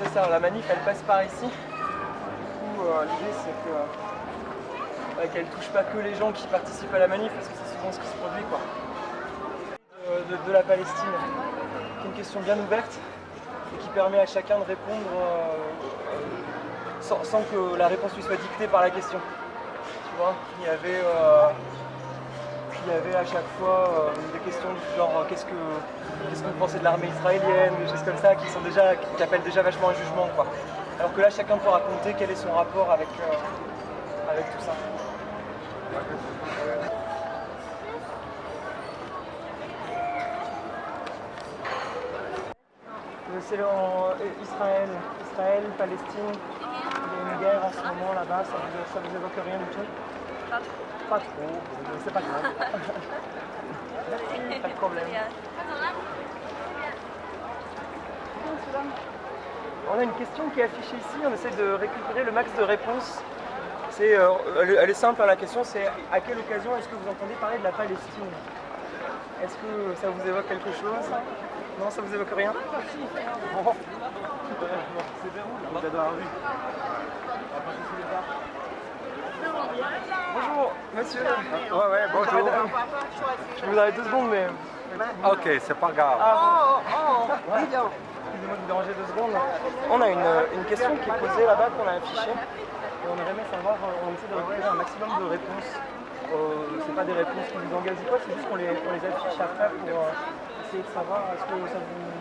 c'est ça, la manif elle passe par ici. Du coup, l'idée c'est que qu'elle touche pas que les gens qui participent à la manif, parce que c'est souvent ce qui se produit, quoi. De la Palestine, qui est une question bien ouverte et qui permet à chacun de répondre sans que la réponse lui soit dictée par la question. Tu vois, il y avait à chaque fois des questions du genre qu'est-ce que vous pensez de l'armée israélienne, des choses comme ça qui appellent déjà vachement un jugement, quoi. Alors que là chacun peut raconter quel est son rapport avec tout ça. C'est en Israël, Palestine, il y a une guerre en ce moment là-bas, ça vous évoque rien du tout? Pas trop, mais c'est pas grave. Merci, pas de problème. On a une question qui est affichée ici, on essaie de récupérer le max de réponses. Elle est simple, la question c'est à quelle occasion est-ce que vous entendez parler de la Palestine? Est-ce que ça vous évoque quelque chose? Non, ça vous évoque rien? Bon. C'est dans la rue. Bonjour, monsieur. Ouais, bonjour. Je vous arrête 2 secondes, mais... Ok, c'est pas grave. Excusez-moi de vous déranger 2 secondes. On a une question qui est posée là-bas, qu'on a affichée. Et on aimerait bien savoir, on essaie de récupérer un maximum de réponses. C'est pas des réponses qui vous engagent ou quoi, c'est juste qu'on les affiche après pour essayer de savoir est-ce que ça vous,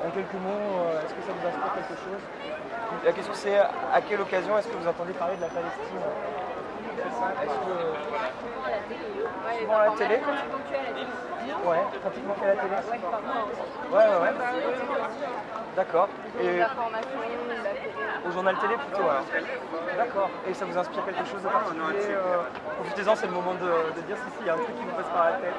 en quelques mots, est-ce que ça vous inspire quelque chose. La question c'est à quelle occasion est-ce que vous entendez parler de la Palestine? Est-ce que souvent à la télé? Ouais, pratiquement qu'à la télé. Ouais. D'accord. Et au journal télé plutôt alors. D'accord. Et ça vous inspire quelque chose de particulier? Profitez-en, c'est le moment de dire si il y a un truc qui vous passe par la tête.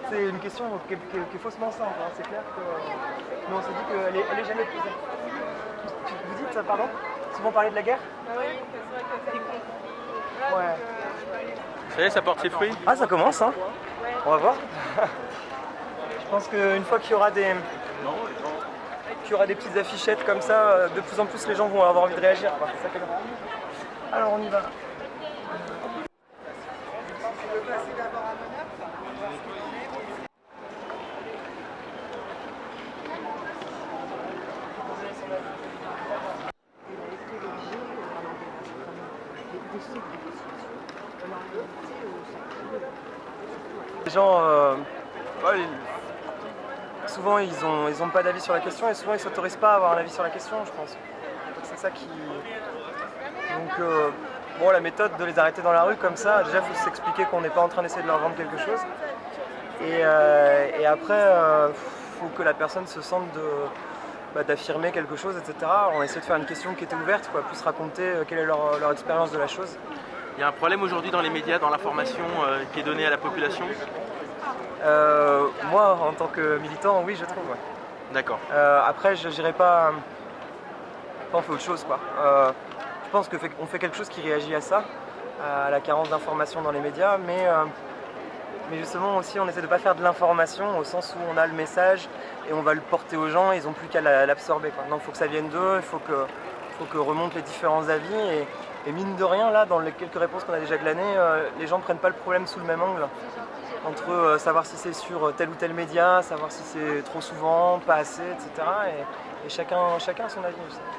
C'est une question qui est faussement simple, hein. C'est clair que... Mais on s'est dit qu'elle est jamais posée. Vous dites ça, pardon? Souvent parler de la guerre? Oui, c'est vrai que c'est con. Ouais. Ça y est, ça porte ses fruits? Ah, ça commence, hein? On va voir. Je pense qu'une fois qu'il y aura des petites affichettes comme ça, de plus en plus les gens vont avoir envie de réagir, quoi. C'est ça qui est bien. Alors on y va. Les gens, souvent ils ont pas d'avis sur la question et souvent ils s'autorisent pas à avoir un avis sur la question, je pense. Donc c'est ça qui... Donc bon, la méthode de les arrêter dans la rue comme ça, déjà il faut s'expliquer qu'on n'est pas en train d'essayer de leur vendre quelque chose. Et après, faut que la personne se sente d'affirmer quelque chose, etc. On essaie de faire une question qui était ouverte, quoi, plus raconter quelle est leur expérience de la chose. Il y a un problème aujourd'hui dans les médias, dans l'information qui est donnée à la population? Moi, en tant que militant, oui, je trouve. Ouais. D'accord. Après, je n'irai pas... on fait autre chose, quoi. Je pense qu'on fait quelque chose qui réagit à ça, à la carence d'information dans les médias, mais justement aussi, on essaie de ne pas faire de l'information au sens où on a le message et on va le porter aux gens, ils n'ont plus qu'à l'absorber, quoi. Non, il faut que ça vienne d'eux, il faut que remontent les différents avis et mine de rien, là, dans les quelques réponses qu'on a déjà glanées, les gens ne prennent pas le problème sous le même angle. Entre savoir si c'est sur tel ou tel média, savoir si c'est trop souvent, pas assez, etc. Et chacun a son avis aussi.